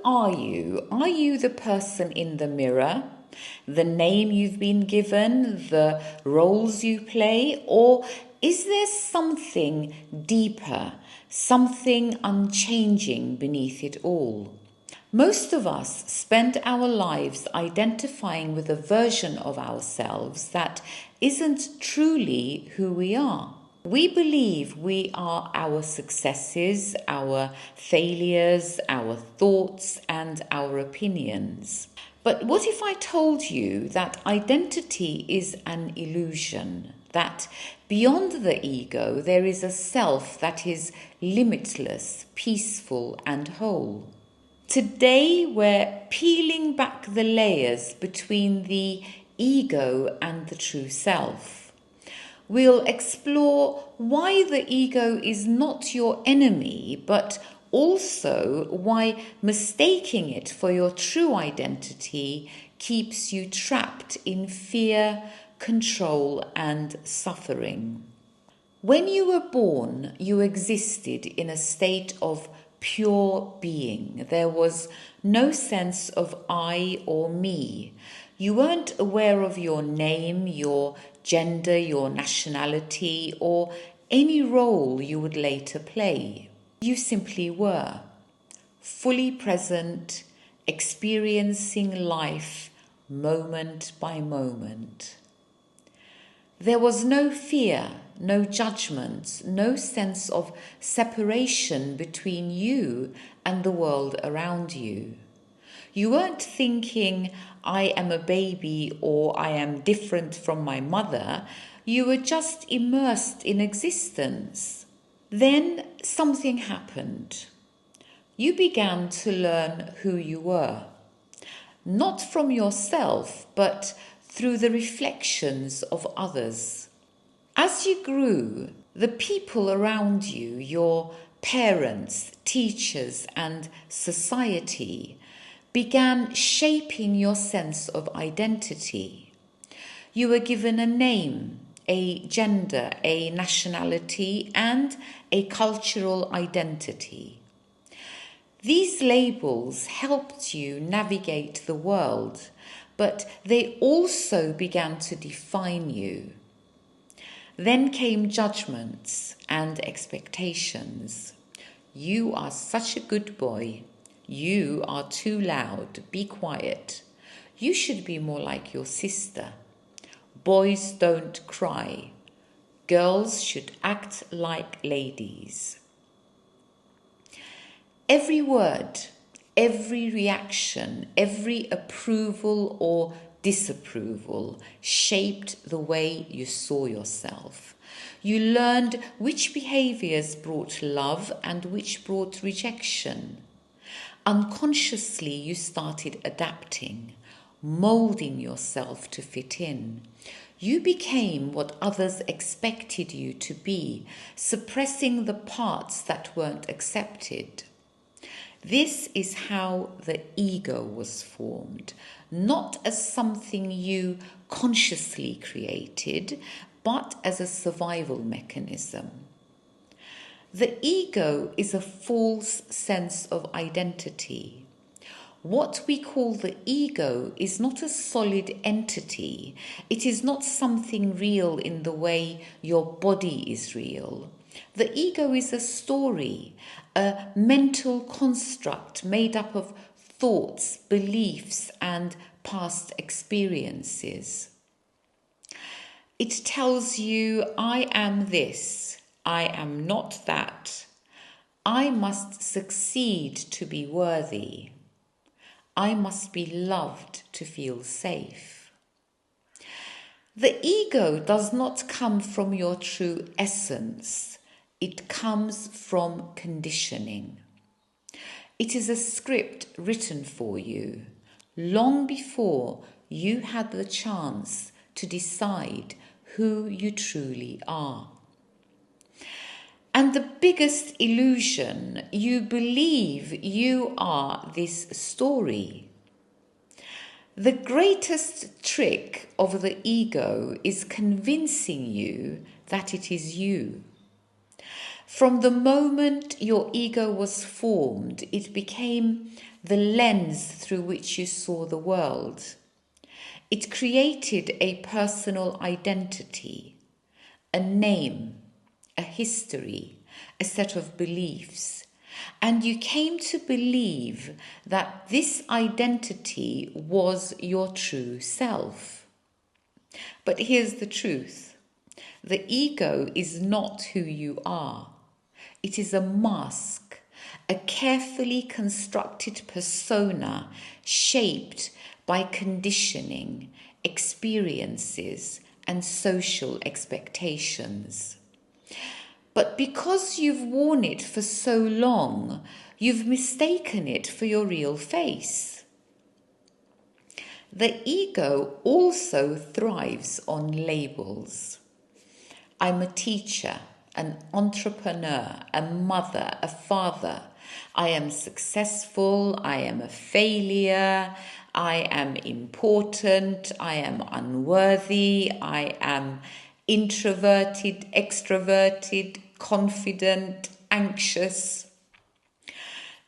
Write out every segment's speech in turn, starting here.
are you? Are you the person in the mirror? The name you've been given, the roles you play, or is there something deeper, something unchanging beneath it all? Most of us spend our lives identifying with a version of ourselves that isn't truly who we are. We believe we are our successes, our failures, our thoughts, and our opinions. But what if I told you that identity is an illusion? That beyond the ego, there is a self that is limitless, peaceful, and whole. Today, we're peeling back the layers between the ego and the true self. We'll explore why the ego is not your enemy, but also why mistaking it for your true identity keeps you trapped in fear, control, and suffering. When you were born, you existed in a state of pure being. There was no sense of I or me. You weren't aware of your name, your gender, your nationality, or any role you would later play. You simply were, fully present, experiencing life moment by moment. There was no fear, no judgment, no sense of separation between you and the world around you. You weren't thinking, I am a baby or I am different from my mother. You were just immersed in existence. Then something happened. You began to learn who you were, not from yourself, but through the reflections of others. As you grew, the people around you, your parents, teachers, and society, began shaping your sense of identity. You were given a name, a gender, a nationality, and a cultural identity. These labels helped you navigate the world, but they also began to define you. Then came judgments and expectations. You are such a good boy. You are too loud. Be quiet. You should be more like your sister. Boys don't cry. Girls should act like ladies. Every word, every reaction, every approval or disapproval shaped the way you saw yourself. You learned which behaviors brought love and which brought rejection. Unconsciously, you started adapting, molding yourself to fit in. You became what others expected you to be, suppressing the parts that weren't accepted. This is how the ego was formed, not as something you consciously created, but as a survival mechanism. The ego is a false sense of identity. What we call the ego is not a solid entity. It is not something real in the way your body is real. The ego is a story, a mental construct made up of thoughts, beliefs, and past experiences. It tells you, I am this, I am not that. I must succeed to be worthy. I must be loved to feel safe. The ego does not come from your true essence. It comes from conditioning. It is a script written for you long before you had the chance to decide who you truly are. And the biggest illusion, you believe you are this story. The greatest trick of the ego is convincing you that it is you. From the moment your ego was formed, it became the lens through which you saw the world. It created a personal identity, a name, a history, a set of beliefs. And you came to believe that this identity was your true self. But here's the truth. The ego is not who you are. It is a mask, a carefully constructed persona shaped by conditioning, experiences, and social expectations. But because you've worn it for so long, you've mistaken it for your real face. The ego also thrives on labels. I'm a teacher, an entrepreneur, a mother, a father. I am successful, I am a failure, I am important, I am unworthy, I am introverted, extroverted, confident, anxious.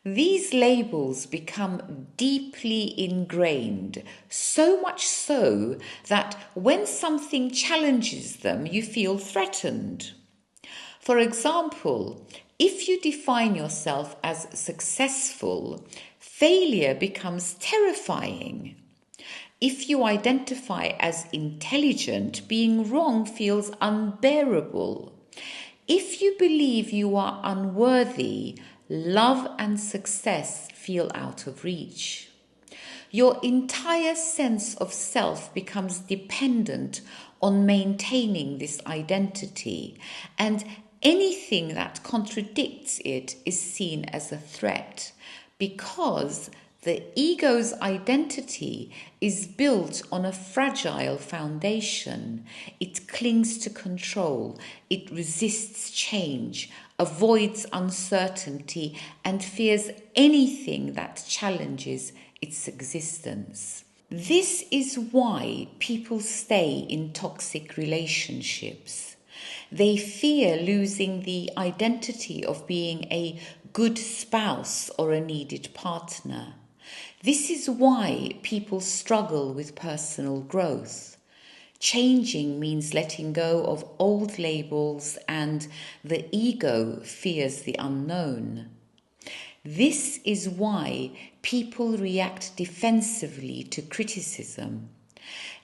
These labels become deeply ingrained, so much so that when something challenges them, you feel threatened. For example, if you define yourself as successful, failure becomes terrifying. If you identify as intelligent, being wrong feels unbearable. If you believe you are unworthy, love and success feel out of reach. Your entire sense of self becomes dependent on maintaining this identity, and anything that contradicts it is seen as a threat, because the ego's identity is built on a fragile foundation. It clings to control, it resists change, avoids uncertainty, and fears anything that challenges its existence. This is why people stay in toxic relationships. They fear losing the identity of being a good spouse or a needed partner. This is why people struggle with personal growth. Changing means letting go of old labels, and the ego fears the unknown. This is why people react defensively to criticism.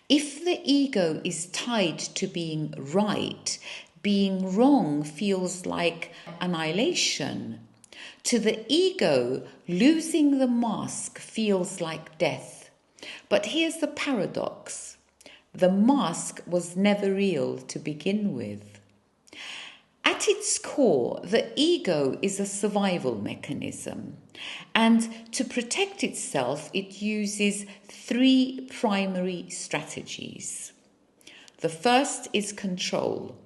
If the ego is tied to being right, being wrong feels like annihilation. To the ego, losing the mask feels like death. But here's the paradox. The mask was never real to begin with. At its core, the ego is a survival mechanism, and to protect itself, it uses three primary strategies. The first is control.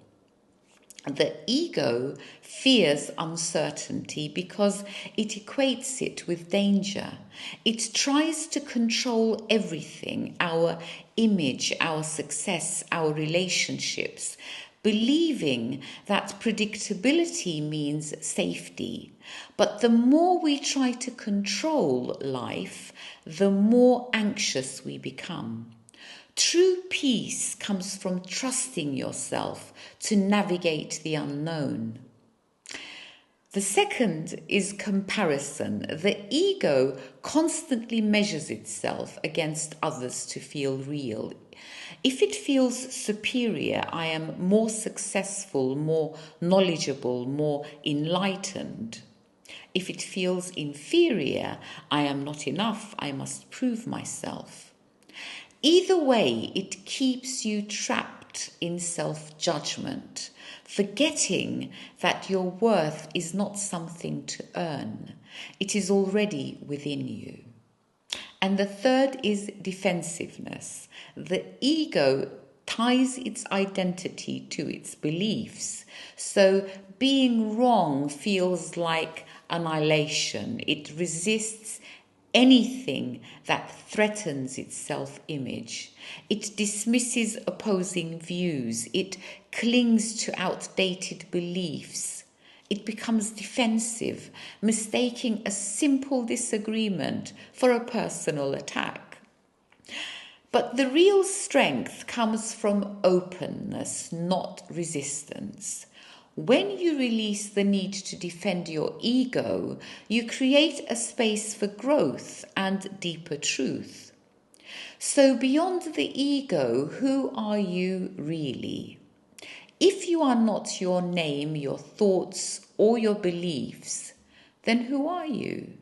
The ego fears uncertainty because it equates it with danger. It tries to control everything, our image, our success, our relationships, believing that predictability means safety. But the more we try to control life, the more anxious we become. True peace comes from trusting yourself to navigate the unknown. The second is comparison. The ego constantly measures itself against others to feel real. If it feels superior, I am more successful, more knowledgeable, more enlightened. If it feels inferior, I am not enough, I must prove myself. Either way, it keeps you trapped in self-judgment, forgetting that your worth is not something to earn. It is already within you. And the third is defensiveness. The ego ties its identity to its beliefs. So being wrong feels like annihilation. It resists anything that threatens its self-image. It dismisses opposing views. It clings to outdated beliefs. it becomes defensive, mistaking a simple disagreement for a personal attack. But the real strength comes from openness, not resistance. When you release the need to defend your ego, you create a space for growth and deeper truth. So beyond the ego, who are you really? If you are not your name, your thoughts, or your beliefs, then who are you?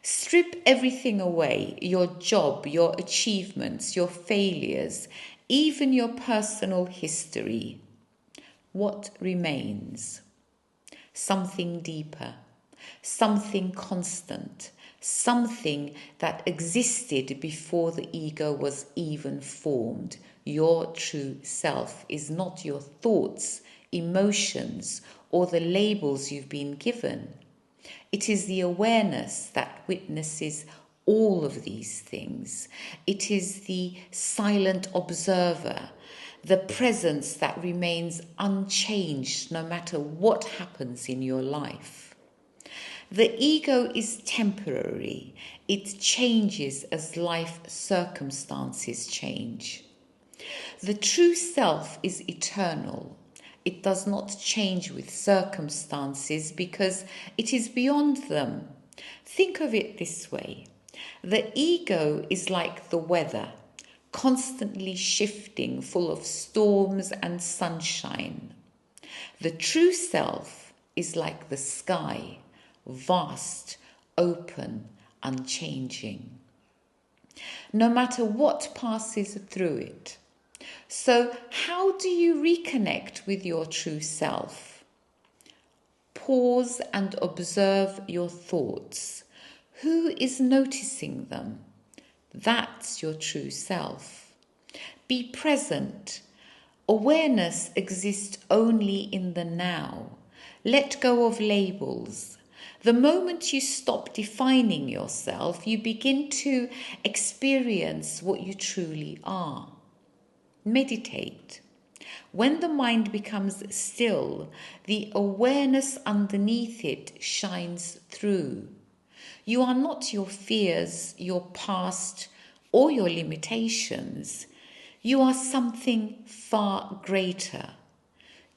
Strip everything away, your job, your achievements, your failures, even your personal history. What remains? Something deeper, something constant, something that existed before the ego was even formed. Your true self is not your thoughts, emotions, or the labels you've been given. It is the awareness that witnesses all of these things. It is the silent observer, the presence that remains unchanged no matter what happens in your life. The ego is temporary. It changes as life circumstances change. The true self is eternal. It does not change with circumstances because it is beyond them. Think of it this way. The ego is like the weather, constantly shifting, full of storms and sunshine. The true self is like the sky, vast, open, unchanging, no matter what passes through it. So, how do you reconnect with your true self? Pause and observe your thoughts. Who is noticing them? That's your true self. Be present. Awareness exists only in the now. Let go of labels. The moment you stop defining yourself, you begin to experience what you truly are. Meditate. When the mind becomes still, the awareness underneath it shines through. You are not your fears, your past, or your limitations. You are something far greater.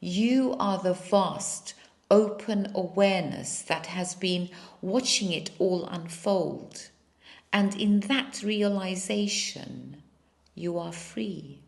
You are the vast, open awareness that has been watching it all unfold. And in that realization, you are free.